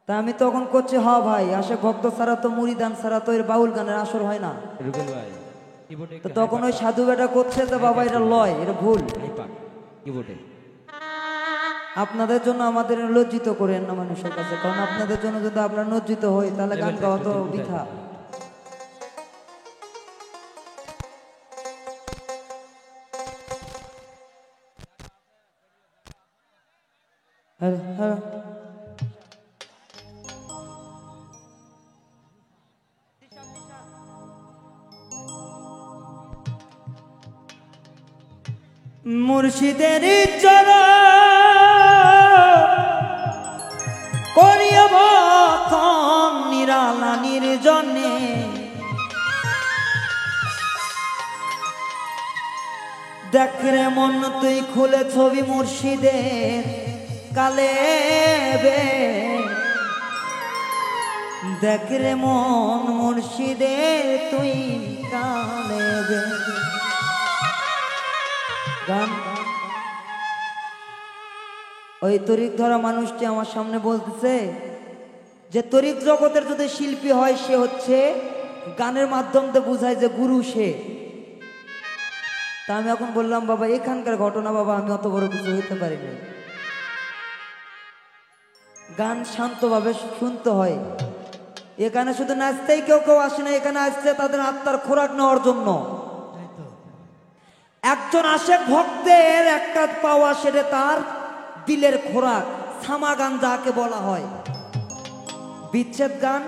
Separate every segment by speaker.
Speaker 1: তা আমি তখন করছি হ ভাই, আশে ভক্ত ছাড়া তো মুড়িদান ছাড়া তো এর বাউল গানের আসর হয় না।
Speaker 2: রুবেল ভাই
Speaker 1: তো তখন ওই সাধু বেটা করছে তো বাবা এটা লয়, এটা ভুল।
Speaker 2: কিবোর্ডে
Speaker 1: আপনাদের জন্য আমাদের লজ্জিত করেন না মানুষের কাছে, কারণ আপনাদের জন্য যদি আমরা লজ্জিত হই তাহলে গান গাওয়া তো বৃথা। মুর্শিদের করিয়া ভক্ষণ নিরালা নির্জনে, দেখ রে মন তুই খুলে ছবি মুর্শিদের কালে বে, দেখ রে মন মুর্শিদের তুই কালে বে। গান ওই তরিক ধরা মানুষটি আমার সামনে বলতেছে যে তরিক জগতের যদি শিল্পী হয় সে হচ্ছে গানের মাধ্যমে বুঝায় যে গুরু সে। তা আমি এখন বললাম বাবা এখানকার ঘটনা বাবা আমি অত বড় কিছু হইতে পারি না, গান শান্তভাবে শুনতে হয়। এখানে শুধু নাচতেই কেউ কেউ আসে না, এখানে আসছে তাদের আত্মার খোরাক নেওয়ার জন্য। একজন আশেক ভক্তের একটা পাওয়া সেটা তার দিলের খোরাক, সামা গান যাকে বলা হয়। বিচ্ছেদ গান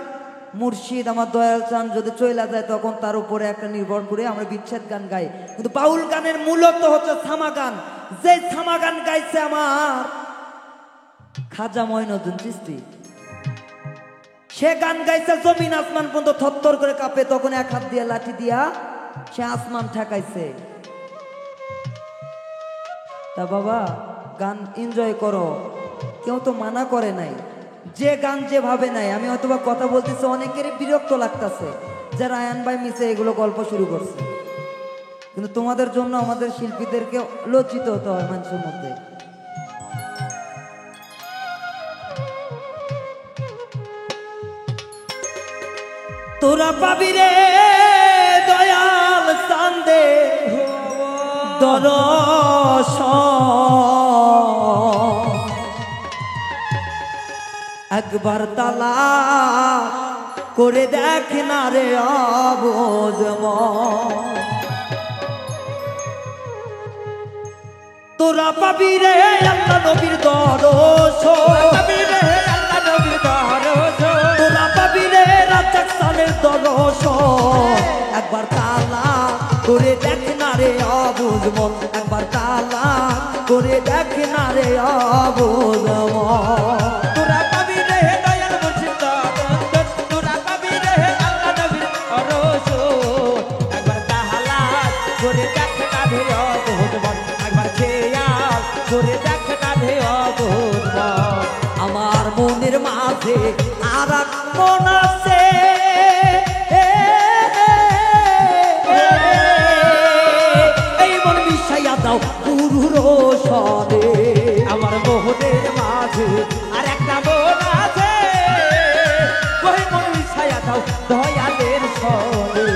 Speaker 1: মুর্শিদ আমার দয়াল চান যদি চইলা যায় তখন তার উপরে একটা নির্ভর করে আমরা বিচ্ছেদ গান গাই, কিন্তু বাউল গানের মূলত হচ্ছে সামা গান। যে সামা গান গাইছে আমার খাজা মঈনুদ্দিন চিশতি, সে গান গাইছে জমিন আসমান পর্যন্ত থরথর করে কাঁপে, তখন এক হাত দিয়ে লাঠি দিয়া সে আসমান ঠেকাইছে। তা বাবা গান এনজয় করো, কেউ তো মানা করে নাই, যে গান যেভাবে নাই। আমি হয়তো বা কথা বলতেছি অনেকেরই বিরক্ত লাগতেছে যে রায়ান ভাই মিশে এগুলো গল্প শুরু করছে, কিন্তু তোমাদের জন্য আমাদের শিল্পীদেরকে লজ্জিত হতে হয় মানুষের মধ্যে। তোরা পাবি রে দয়াল চান্দে দর্শন, একবার তালা করে দেখ না রে অবুঝ মন। তোরা পাবি রে আল্লাহ নবীর দর্শন, তোরা পাবি রে রাজ্জাক সালের দর্শন, একবার তালা করে দেখ না রে অবুঝ মন, একবার তালা করে দেখ না রে অবুঝ মন।
Speaker 2: তোরা পাবি রে দয়াল মুর্শিদ, তোরা পাবি রে আল্লাহ নবীর রাসূল, একবার তাহলা করে দেখ না রে অবুঝ মন, একবার খেয়াল করে দেখ না রে অবুঝ মন।
Speaker 1: আমার মনের মাঝে আর এক মন আছে, এই মন মিশাইয়া দাও গুরুর সনে।
Speaker 2: আমার মোহনের মাঝে আর একটা মন আছে, ওই মন মিশাইয়া দাও দয়ালের সনে।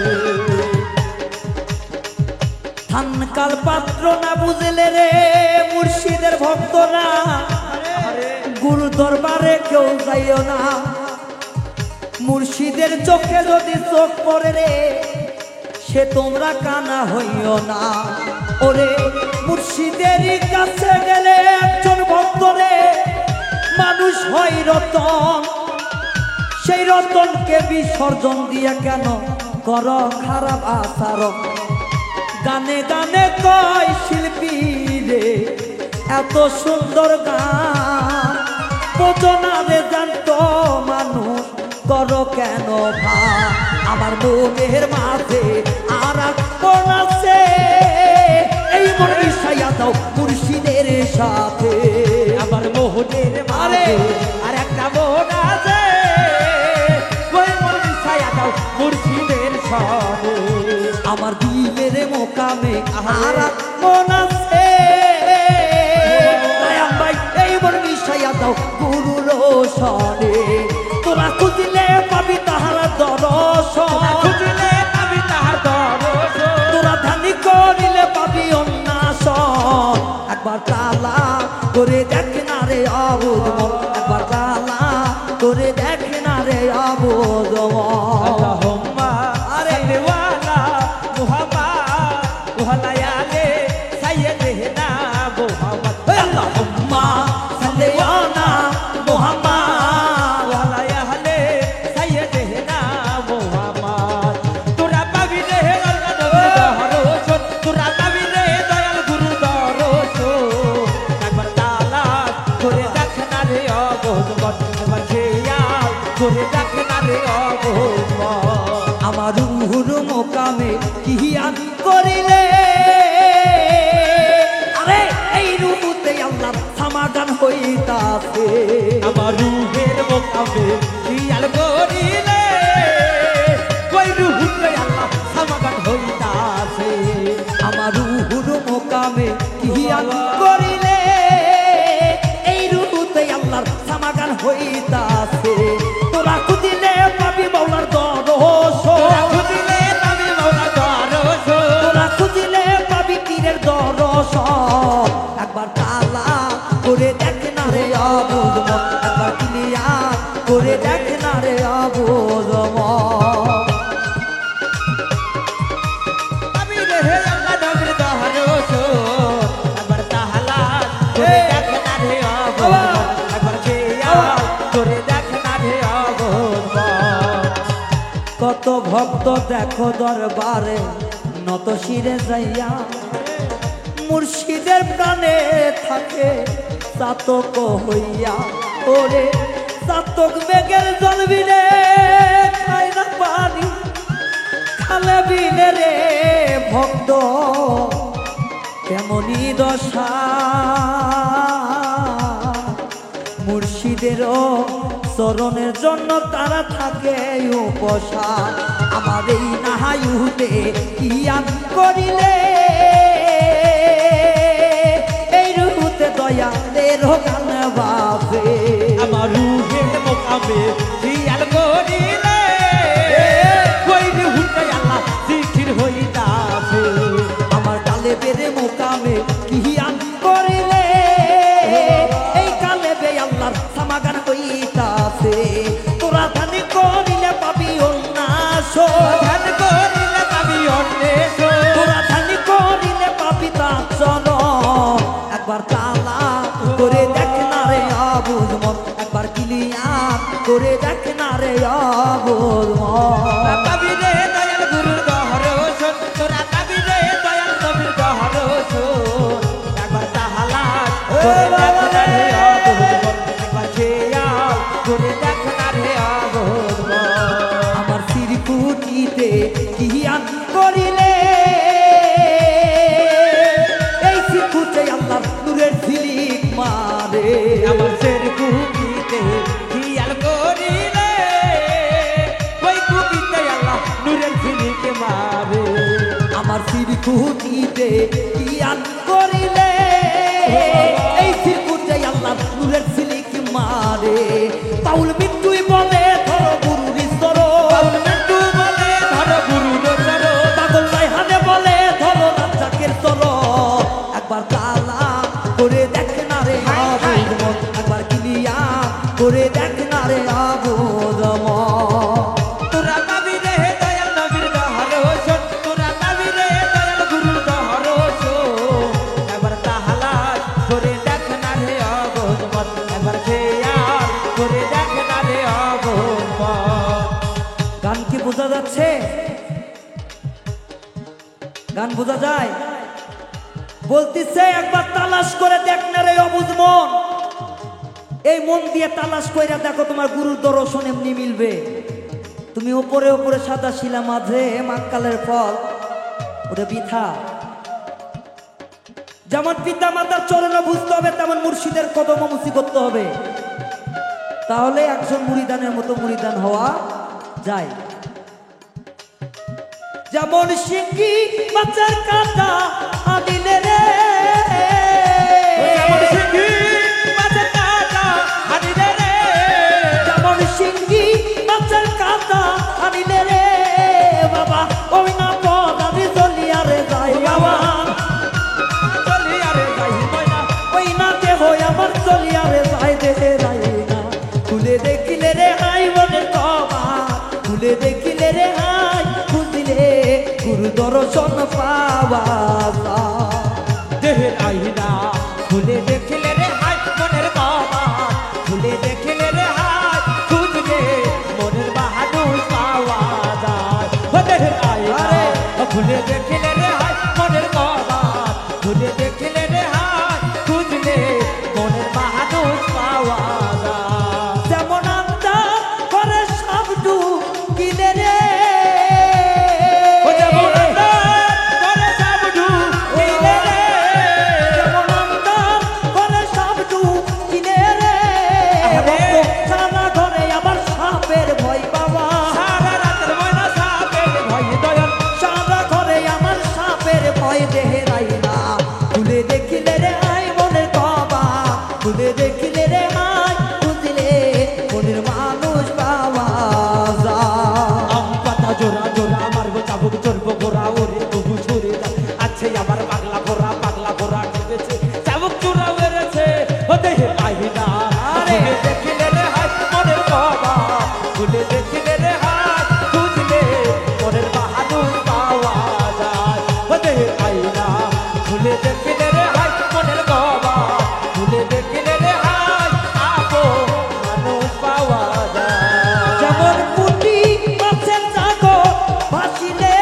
Speaker 1: ধানকাল পাত্র না বুঝলে রে মুর্শিদের ভক্তরা, গুরু দরবারে কেউ যাইও না। মুর্শিদের চোখে যদি চোখ পড়ে রে সে তোমরা কানা হইও না। ওরে মুর্শিদের কাছে গেলে একজন ভক্তরে মানুষ হয় রতন, সেই রতনকে বিসর্জন দিয়ে কেন কর খারাপ আচরণ। গানে গানে কয় শিল্পী রে এত সুন্দর গান, বোঝনা রে জানতো মানুষ করো কেন ভান। আমার মনের মাঝে আর এক মন আছে, এই মন মিশাইয়া দাও মুর্শিদের সাথে।
Speaker 2: আমার মোহনের মাঝে আর একটা মন আছে, ওই মন মিশাইয়া দাও মুর্শিদের সনে।
Speaker 1: আমার দিলের মোকামে আর এক মন আছে, রায়ান ভাই এই মন মিশাইয়া দাও গুরুর সনে। করে দেখ না রে অবুঝ মন, একবার জ্বালা করে দেখ না রে অবুঝ মন।
Speaker 2: আল্লাহুম্মা সাল্লি আলা মুহাম্মাদ ওয়া আলা সাইয়্যিদিনা মুহাম্মদ।
Speaker 1: আল্লাহুম্মা সাল্লি আলা মুহাম্মাদ
Speaker 2: ওয়া আলা সাইয়্যিদিনা মুহাম্মদ। তোরা পাবি রে আল্লাহ নবীর দরজত, তোরা পাবি রে দয়াল গুরুর দরজত। একবার তালাশ করে দেখ না রে অবুঝ মন, একবার খেয়াল করে দেখ না রে অবুঝ মন।
Speaker 1: আমার রুহুর মোকামে কিয়ান করিলে, আরে এই রুহুতে আল্লাহ সমাধান হইতাছে।
Speaker 2: আমার রুহের মোকামে খেয়াল করিলে, ওই রুহুতে আল্লাহ সমাধান হইতাছে।
Speaker 1: আমার রুহুর মোকামে কিয়ান করিলে, এই রুহুতে আল্লাহর সমাধান হইতাছে। তোরা খুঁজিলে পাবি মাওলার দরশন,
Speaker 2: তোরা খুঁজিলে পাবি মাওলার দরশন,
Speaker 1: তোরা খুঁজিলে পাবি পীরের দরশন। একবার তালা করে দেখ না রে অবুঝ মন, একবার ক্লিয়ার করে দেখ না রে অবুঝ মন।
Speaker 2: পাবি রে আল্লাহ নবীর দরশন। একবার তাহলাস করে দেখ না রে অবুঝ মন, একবার খেয়াল করে দেখ না রে অবুঝ মন।
Speaker 1: কত ভক্ত দেখো দরবারে নত শিরে যাইয়া, মুর্শিদের প্রাণে থাকে চাতক হইয়া। ওরে চাতক মেঘের জল বিনে খায় না পানি, খালে বিনে রে ভক্ত কেমনই দশা। মুর্শিদেরও চরণের জন্য তারা থাকে উপসা। আমার এই নাহায়ুতে কিয়ান করিলে, এই রুহুতে দয়া তেরো গান বাজে।
Speaker 2: আমার রুহের মোকামে খেয়াল করিলে, ওই রুহুতে আল্লাহ জিকির হইতাছে।
Speaker 1: আমার কালে বেড়ে মোকামে কিয়ান করিলে, এই কালে বে আল্লাহর সমাগান হইতাছে। তোরা ধানি করিলে পাবি উন্নাস,
Speaker 2: ধ্যান করিলে পাবি অন্বেষণ,
Speaker 1: তোরা ধানি করিলে পাবি তাৎসন। একবার তালা করে দেখ না রে অবুঝ মন, একবার ক্লিয়ার করে দেখ না রে অবুঝ মন।
Speaker 2: পাবি রে দয়াল গুরুর দরশন, তোরা পাবি রে দয়াল নবীর দরশন। একবার তাহলাস করে দেখ না রে অবুঝ মন, একবার খেয়াল করে দেখ না রে অবুঝ মন।
Speaker 1: আমার সিরকুটিতে কিয়ান করিলে, এই সিরকুটে আল্লাহর নূরের ঝিলিক মারে।
Speaker 2: আমার সের কুকিতে খেয়াল করিলে, ওই কুকিতে আল্লাহ নূরের ঝিলিক মারে।
Speaker 1: আমার সিরকুটিতে কিয়ান করিলে, এই সিরকুটে আল্লাহর নূরের ঝিলিক মারে। পাউল মৃত্যুই বলে ধরো গুরুর স্তর,
Speaker 2: পাউল মৃত্যু বলে ধরো গুরুর চরণ,
Speaker 1: পাগল রায়হানে বলে ধরো রাজ্জাকের তর। একবার তালা করে দেখ না রে অবুঝ মন, একবার ক্লিয়ার করে দেখ না রে অবুঝ মন।
Speaker 2: তোরা পাবি রে দয়াল নবীর দরশন, তোরা পাবি রে দয়াল গুরুর দরশন। একবার তাহলাস করে দেখ না রে অবুঝ মন, একবার খেয়াল করে দেখ না রে অবুঝ মন।
Speaker 1: গান কি বোঝা যাচ্ছে? গান বোঝা যায়? বলতেছে একবার তালাশ করে দেখ না রে অবুঝ মন। এই মন দিয়ে তালাশ কইরা দেখো তোমার গুরুর দর্শন এমনি মিলবে। তুমি উপরে উপরে সাদা শিলা মাঝে মাক্কালের ফল, ওটা বৃথা। যেমন পিতা মাতার চরণে বুঝতে হবে, তেমন মুর্শিদের কদম মুসি করতে হবে। তাহলে একজন মুরিদানের মতো মুরিদান হওয়া যায়। যেমন সিংহি মাছের কাঁটা আনিলে রে,
Speaker 2: যেমন সিংহি মাছের কাঁটা আনিলে রে,
Speaker 1: যেমন সিংহি মাছের কাঁটা আনিলে রে বাবা, ওই না পদারি চলিয়া রে যাই বাবা,
Speaker 2: চলিয়া রে যাই ময়না,
Speaker 1: ওই না দেহ পাওয়া
Speaker 2: দেহের আইনা খুলে দেখলে রে হাই মনের কবাট খুলে দেখলে রে হাই খুঁজলে মনের বাহাদুর পাওয়া যায় ও দেহের আইনা খুলে দেখলে রে হাই মনের কবাট খুলে দেখলে রে হাই খুঁজলে মনের বাহাদুর পাওয়া যায়
Speaker 1: যেমন আন্দাজ করে সবটু কিনে রে
Speaker 2: ও যেমন করে সাবডু কিনে রে
Speaker 1: যেমন আন্দাজ করে সবটু কিনে রে সারা ঘরে আমার সাপের ভয় বাবা
Speaker 2: সারা রাতের ময়না সাপের ভয় দয়াল
Speaker 1: সারা ঘরে আমার সাপের ভয় দেহের আইনা খুলে দেখিলে রে আই মনের কবা খুলে দেখিলে রে আই বুঝলে মনের মানুষ পাওয়া যায়
Speaker 2: আম পাতা জোড়া জোড়া মারবো চাবুক চড়বো ঘোড়া ওরে তবু ছুড়ে যায় আছে আমার পাগলা ঘোড়া ঠেকেছে চাবুক চূড়া বেড়েছে ও দেহে আইনা খুলে দেখিলে রে হাই মনের বাবা খুলে দেখিলে রে হাই খুঁজলে মনের বাহাদুর পাওয়া যায় ও দেহে আইনা খুলে দেখিলে রে হাই মনের বাবা খুলে দেখিলে রে হাই আপো মানুষ পাওয়া যায়
Speaker 1: যেমন পুটি মাছের জাগো ভাসিলে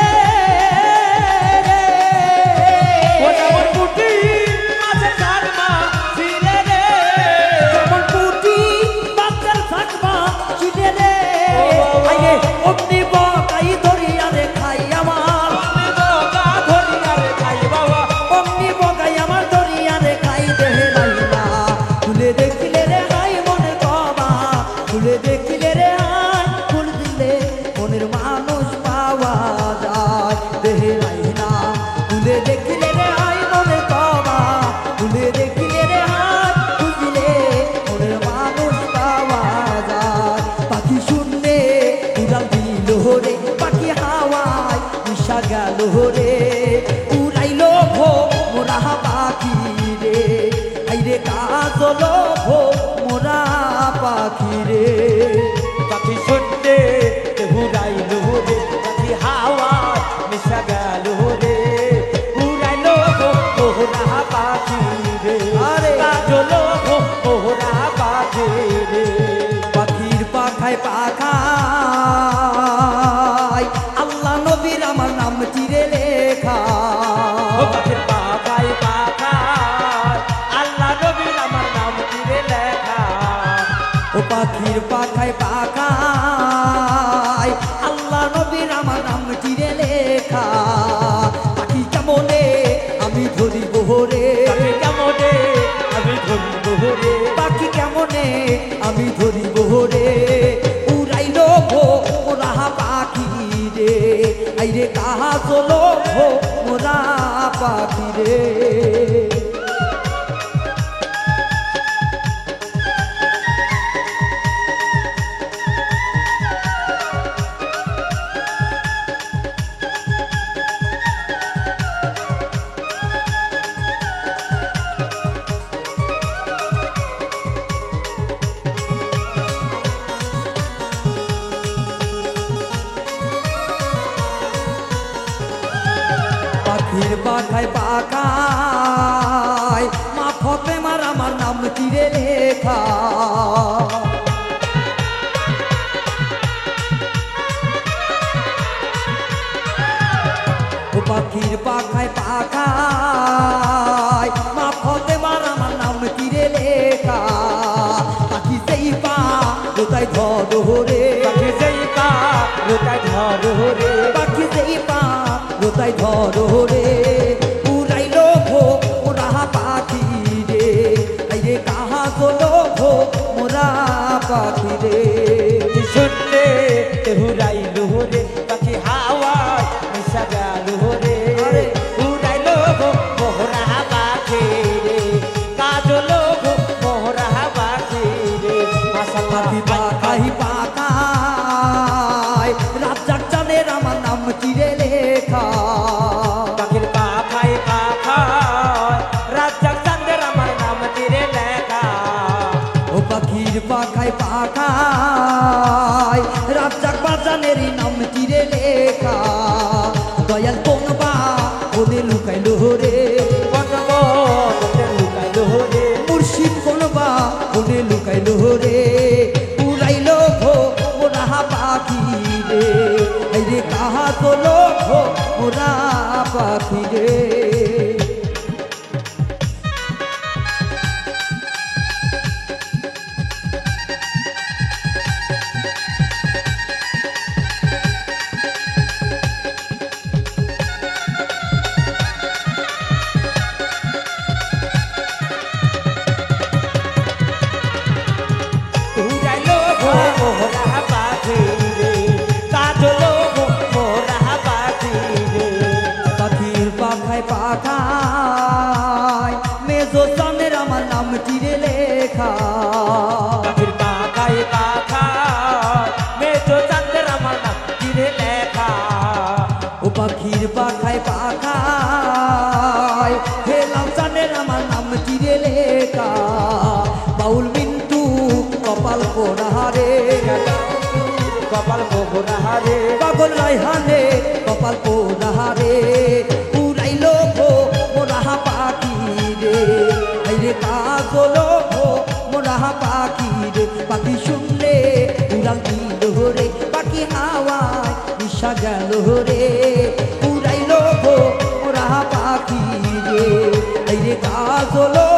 Speaker 2: ও যেমন পুটি মাছের ঝাড়মা ছিলে রে
Speaker 1: যেমন পুটি মাছের জাগবা চিনে রে আইয়ে অগ্নি বকাই ধরিয়া রে খাই আমার
Speaker 2: বোকা ধরিয়া রে খাই বাবা
Speaker 1: অগ্নি বকাই আমার ধরিয়া রে খাই দেহে লাইলা খুলে দেখিলে রে হাই মনে কবা খুলে দেখিলে রে হাই ফুল দিলে মনের মানুষ পাওয়া যায় দেহে লাইলা খুলে দেখিলে রে হাই মনে কবা খুলে দেখিলে রে হাই বুঝলে মনের মানুষ পাওয়া যায় পাখি শুনলে উড়াল দিল রে পাখি হাওয়ায় মিশা গেল রে উড়াইল ভো মোরা পাখি রে আইরে কাজল ভো মোরা পাখি রে
Speaker 2: পাখি শুনতে হুরাইলো রে পাখি হাওয়া মিশা গেল রে হুরাইলো ওহরা পাখি রে
Speaker 1: আরে।
Speaker 2: কাজলো ওহরা পাখি রে
Speaker 1: পাখির পাখায় পাখায় আল্লাহ নবীর আমার নাম চিরে লেখা
Speaker 2: ও পাখির পাখায় পাখায় আল্লাহ নবীর আমার নাম তীরে লেখা
Speaker 1: ও পাখির পাখায় পাখায় আল্লাহ নবীর আমার নাম চিরে লেখা পাখি কেমনে আমি ধরিব রে
Speaker 2: পাখি কেমনে আমি ধরিব রে
Speaker 1: পাখি কেমনে আমি ধরিব রে উড়াইল ভো মোরা পাখি রে আইরে কাহা চলো ভো মোরা পাখি রে পাখির পাখায় পাখায় মা ফতেমার আমার নাম চিরে লেখা ও পাখির পাখায় পাখায় মা ফতেমার আমার নাম চিরে লেখা পাখি সেই পা কোথায় ধরো রে
Speaker 2: পাখি যেই পা রোতায় ধরো রে
Speaker 1: পাখি সেই পা কোথায় ধরো রে উড়াইল ভো মোরা পাখি রে আইরে কাহা চলো ভো মোরা পাখি রে
Speaker 2: শুনলে হুরাইলো রে পাখি হাওয়া মিশা গেল রে
Speaker 1: আরে।
Speaker 2: উড়াইলো মোহরা পাখি রে কাজলো মোহরা পাখি রে
Speaker 1: পাখি পাখাই পাখায় রাজ্জাক জানের আমার নাম চিরে লেখা
Speaker 2: পাখির পাখায় পাখায় রাজ্জাক চাঁদের আমার নাম তীরে লেখা
Speaker 1: ও পাখির পাখায় পাখায় রাজ্জাক বাজানেরই নাম চিরে লেখা দয়াল কোনবা ও বনে লুকাইলো রে
Speaker 2: কোন বনে লুকাইলো রে
Speaker 1: মুর্শিদ কোন বা বনে লুকাইলো রে উড়াইলো ভো মোরা পাখি রে এই রে কাহা তোলো ভো মোরা পাখি রে
Speaker 2: উড়াইলো গো মোরা পাখি রে কাজলো গো মোরা পাখি রে
Speaker 1: পাখির পাখায় পাখায় মেজো চানের আমার নামটি রে লেখা
Speaker 2: পাখির পাখায় পাখায় মেজো চাঁদের আমার নাম চিরে লেখা
Speaker 1: ও পাখির পাখায় পাখায় হেলাম চানের আমার নামটি রে লেখা বাউল মিন্টু কপাল পোড়াহারে
Speaker 2: কপাল মোহরা রে
Speaker 1: পাগল রাইহানে কপাল পোড়াহারে উড়াইলো ভো মোরা পাখি রে এই রে কাজলো ভো মোরা পাখি রে পাখি শুনলে উড়াল দিল রে পাখি হাওয়ায় নিশা গেল রে উড়াইলো ভো মোরা পাখি রে এই রে কাজলো